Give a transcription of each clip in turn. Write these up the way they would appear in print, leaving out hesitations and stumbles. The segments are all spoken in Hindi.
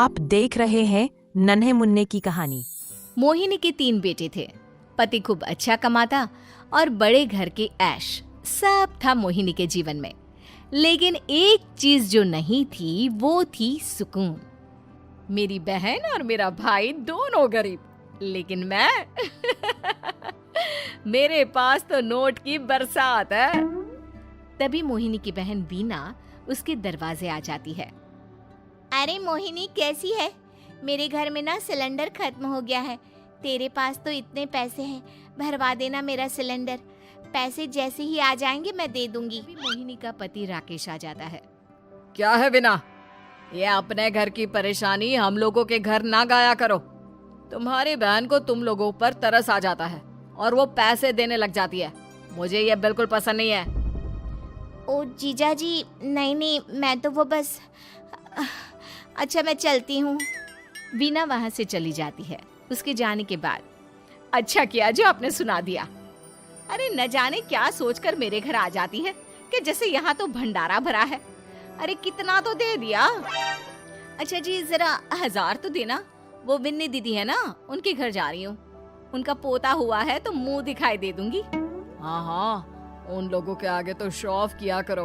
आप देख रहे हैं नन्हे मुन्ने की कहानी। मोहिनी के 3 बेटे थे। पति खूब अच्छा कमाता और बड़े घर के ऐश सब था मोहिनी के जीवन में। लेकिन एक चीज जो नहीं थी वो थी सुकून। मेरी बहन और मेरा भाई दोनों गरीब, लेकिन मैं मेरे पास तो नोट की बरसात है। तभी मोहिनी की बहन बीना उसके दरवाजे आ जाती है। अरे मोहिनी, कैसी है? मेरे घर में ना सिलेंडर खत्म हो गया है। तेरे पास तो इतने पैसे हैं, भरवा देना मेरा सिलेंडर। पैसे जैसे ही आ जाएंगे मैं दे दूंगी। मोहिनी का पति राकेश आ जाता है। क्या है बिना, ये अपने घर की परेशानी हम लोगों के घर ना गाया करो। तुम्हारी बहन को तुम लोगों पर तरस आ जाता है और वो पैसे देने लग जाती है। मुझे ये बिल्कुल पसंद नहीं है। ओ जीजा जी, नहीं, मैं तो वो बस अच्छा मैं चलती हूँ। बीना वहां से चली जाती है। उसके जाने के बाद अच्छा किया जो आपने सुना दिया। अरे न जाने क्या सोचकर मेरे घर आ जाती है कि जैसे यहाँ तो भंडारा भरा है। अरे कितना तो दे दिया। अच्छा जी, जरा 1000 तो देना। वो बिन्नी दीदी है ना, उनके घर जा रही हूँ। उनका पोता हुआ है तो मुंह दिखाई दे दूंगी। हाँ, उन लोगों के आगे तो शो ऑफ किया करो।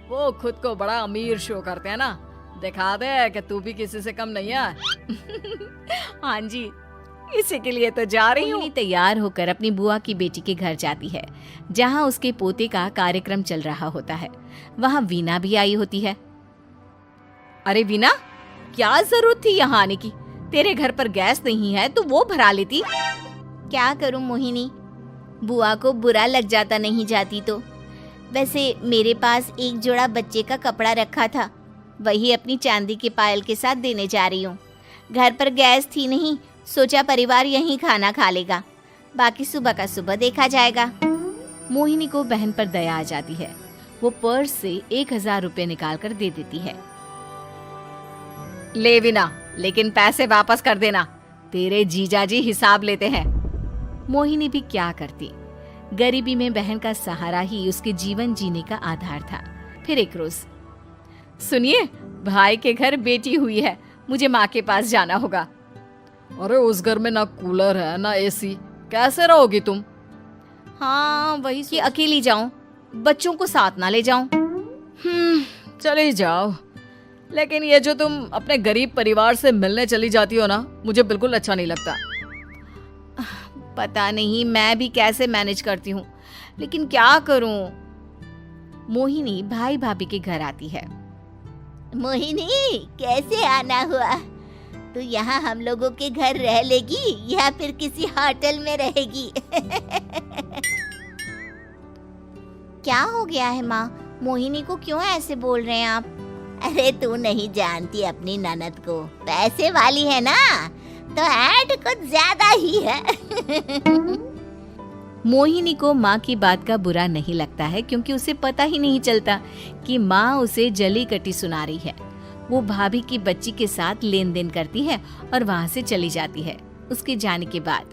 वो खुद को बड़ा अमीर शो करते हैं ना। दिखा दे कि तू भी किसी से कम नहीं है। हाँ जी, इसी के लिए तो जा रही हूँ। तैयार होकर अपनी बुआ की बेटी के घर जाती है, जहाँ उसके पोते का कार्यक्रम चल रहा होता है। वहाँ वीना भी आई होती है। अरे वीना, क्या जरूरत थी यहाँ आने की? तेरे घर पर गैस नहीं है तो वो भरा लेती। क्या करूँ मोहिनी, बुआ को बुरा लग जाता नहीं जाती तो। वैसे मेरे पास एक जोड़ा बच्चे का कपड़ा रखा था, वही अपनी चांदी के पायल के साथ देने जा रही हूँ। घर पर गैस थी नहीं, सोचा परिवार यहीं खाना खा लेगा, बाकी सुबह का सुबह देखा जाएगा। मोहिनी को बहन पर दया आ जाती है। वो पर्स से 1000 रुपए निकाल कर दे देती है। ले बिना, लेकिन पैसे वापस कर देना, तेरे जीजाजी हिसाब लेते हैं। मोहिनी भी क्या करती, गरीबी में बहन का सहारा ही उसके जीवन जीने का आधार था। फिर एक रोज, सुनिए, भाई के घर बेटी हुई है, मुझे माँ के पास जाना होगा। अरे उस घर में ना कूलर है ना एसी, कैसे रहोगी तुम? हाँ वही कि अकेली जाऊं, बच्चों को साथ ना ले जाऊं। चली जाओ, लेकिन ये जो तुम अपने गरीब परिवार से मिलने चली जाती हो ना, मुझे बिल्कुल अच्छा नहीं लगता। पता नहीं मैं भी कैसे मैनेज करती हूँ, लेकिन क्या करूँ। मोहिनी भाई भाभी के घर आती है। मोहिनी, कैसे आना हुआ? तू यहाँ हम लोगों के घर रह लेगी या फिर किसी होटल में रहेगी? क्या हो गया है माँ? मोहिनी को क्यों ऐसे बोल रहे हैं आप? अरे तू नहीं जानती अपनी ननद को, पैसे वाली है ना, तो ऐड कुछ ज्यादा ही है। मोहिनी को माँ की बात का बुरा नहीं लगता है, क्योंकि उसे पता ही नहीं चलता कि माँ उसे जली कटी सुना रही है। वो भाभी की बच्ची के साथ लेन देन करती है और वहाँ से चली जाती है। उसके जाने के बाद,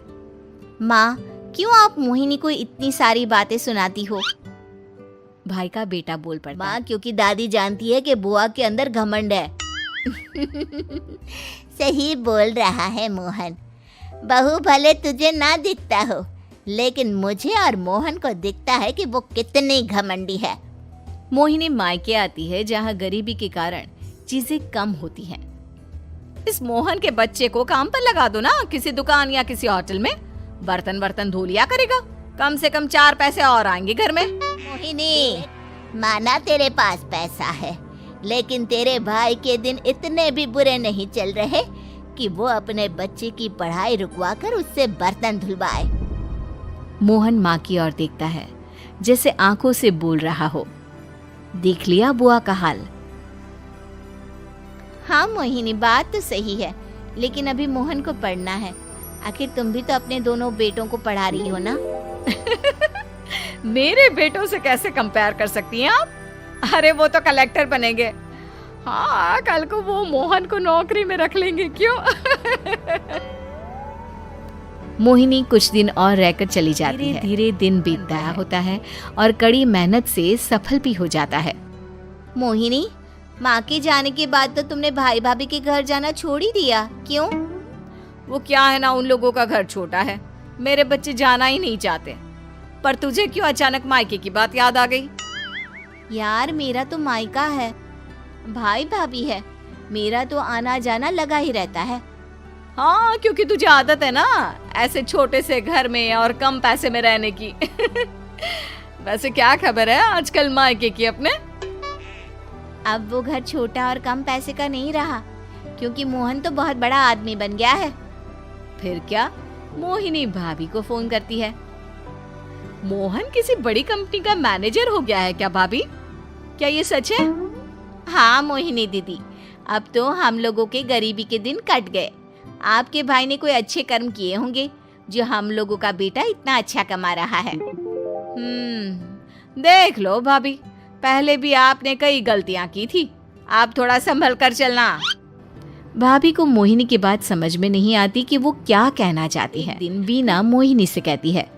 माँ क्यों आप मोहिनी को इतनी सारी बातें सुनाती हो? भाई का बेटा बोल पड़ता। माँ, क्योंकि दादी जानती है कि बुआ के अंदर घमंड है। सही बोल रहा है मोहन। बहू भले तुझे ना दिखता हो, लेकिन मुझे और मोहन को दिखता है कि वो कितनी घमंडी है। मोहिनी मायके आती है, जहाँ गरीबी के कारण चीजें कम होती हैं। इस मोहन के बच्चे को काम पर लगा दो ना, किसी दुकान या किसी होटल में। बर्तन धो लिया करेगा, कम से कम 4 पैसे और आएंगे घर में। मोहिनी, माना तेरे पास पैसा है, लेकिन तेरे भाई के दिन इतने भी बुरे नहीं चल रहे कि वो अपने बच्चे की पढ़ाई रुकवाकर उससे बर्तन धुलवाए। मोहन माँ की ओर देखता है, जैसे आंखों से बोल रहा हो, देख लिया बुआ का हाल। हाँ मोहिनी, बात तो सही है, लेकिन अभी मोहन को पढ़ना है। आखिर तुम भी तो अपने दोनों बेटों को पढ़ा रही हो ना। मेरे बेटों से कैसे कंपेयर कर सकती हैं आप? अरे वो तो कलेक्टर बनेंगे। हाँ, कल को वो मोहन को नौकरी में रख लेंगे, क्यों? मोहिनी कुछ दिन और रहकर चली जाती है। धीरे दिन बीत रहा होता है और कड़ी मेहनत से सफल भी हो जाता है। मोहिनी, माँ के जाने के बाद तो तुमने भाई भाभी के घर जाना छोड़ ही दिया, क्यों? वो क्या है ना, उन लोगों का घर छोटा है, मेरे बच्चे जाना ही नहीं चाहते। पर तुझे क्यों अचानक मायके की बात याद आ गई? यार मेरा तो मायका है, भाई भाभी है, मेरा तो आना जाना लगा ही रहता है। हाँ, क्योंकि तुझे आदत है ना ऐसे छोटे से घर में और कम पैसे में रहने की। वैसे क्या खबर है आजकल मायके की अपने? अब वो घर छोटा और कम पैसे का नहीं रहा, क्योंकि मोहन तो बहुत बड़ा आदमी बन गया है। फिर क्या? मोहिनी भाभी को फोन करती है। मोहन किसी बड़ी कंपनी का मैनेजर हो गया है क्या भाभी? क्या ये सच है? हाँ मोहिनी दीदी, अब तो हम लोगों के गरीबी के दिन कट गए। आपके भाई ने कोई अच्छे कर्म किए होंगे जो हम लोगों का बेटा इतना अच्छा कमा रहा है। देख लो भाभी, पहले भी आपने कई गलतियां की थी, आप थोड़ा संभल कर चलना। भाभी को मोहिनी की बात समझ में नहीं आती कि वो क्या कहना चाहती है। दिन वीना मोहिनी से कहती है,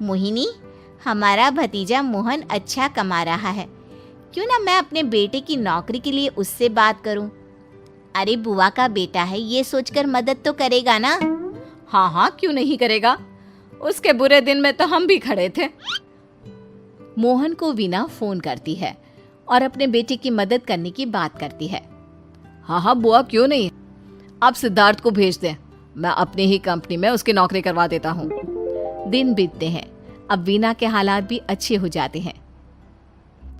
मोहिनी, हमारा भतीजा मोहन अच्छा कमा रहा है, क्यों ना मैं अपने बेटे की नौकरी के लिए उससे बात करूं? अरे बुआ का बेटा है, ये सोचकर मदद तो करेगा ना? हाँ हाँ, क्यों नहीं करेगा, उसके बुरे दिन में तो हम भी खड़े थे। मोहन को वीना फोन करती है और अपने बेटे की मदद करने की बात करती है। हाँ हाँ बुआ, क्यों नहीं, आप सिद्धार्थ को भेज दें, मैं अपनी ही कंपनी में उसकी नौकरी करवा देता हूँ। दिन बीतते हैं, अब वीना के हालात भी अच्छे हो जाते हैं।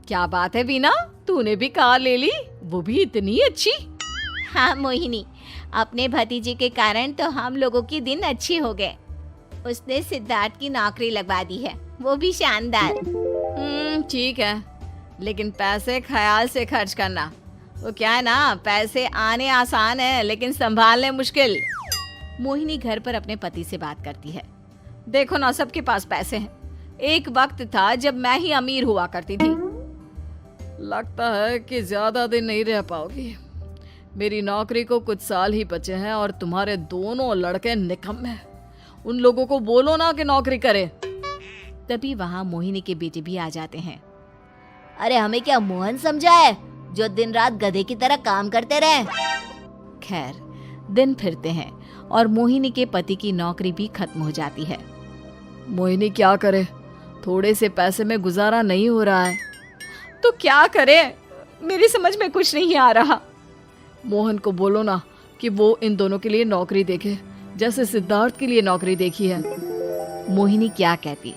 क्या बात है वीना, तूने भी कार ले ली, वो भी इतनी अच्छी? हाँ मोहिनी, अपने भतीजे के कारण तो हम लोगों के दिन अच्छे हो गए। उसने सिद्धार्थ की नौकरी लगवा दी है, वो भी शानदार। ठीक है, लेकिन पैसे ख्याल से खर्च करना। वो क्या है ना, पैसे आने आसान है लेकिन संभालने मुश्किल। मोहिनी घर पर अपने पति से बात करती है। देखो ना, सबके पास पैसे हैं, एक वक्त था जब मैं ही अमीर हुआ करती थी। लगता है कि ज्यादा दिन नहीं रह पाओगी, मेरी नौकरी को कुछ साल ही बचे हैं और तुम्हारे दोनों लड़के निकम्मे हैं, उन लोगों को बोलो ना कि नौकरी करे। तभी वहां मोहिनी के बेटे भी आ जाते हैं। अरे हमें क्या मोहन समझा है जो दिन रात गधे की तरह काम करते रहे? खैर, दिन फिरते हैं और मोहिनी के पति की नौकरी भी खत्म हो जाती है। मोहिनी क्या करे, थोड़े से पैसे में गुजारा नहीं हो रहा है। तो क्या करे, मेरी समझ में कुछ नहीं आ रहा। मोहन को बोलो ना कि वो इन दोनों के लिए नौकरी देखे, जैसे सिद्धार्थ के लिए नौकरी देखी है। मोहिनी क्या कहती,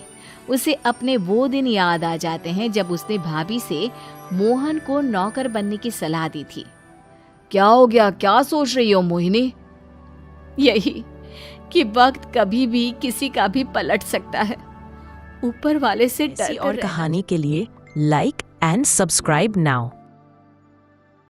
उसे अपने वो दिन याद आ जाते हैं जब उसने भाभी से मोहन को नौकर बनने की सलाह दी थी। क्या हो गया, क्या सोच रही हो मोहिनी? यही कि वक्त कभी भी किसी का भी पलट सकता है, ऊपर वाले से डर और कहानी के लिए लाइक एंड सब्सक्राइब नाउ।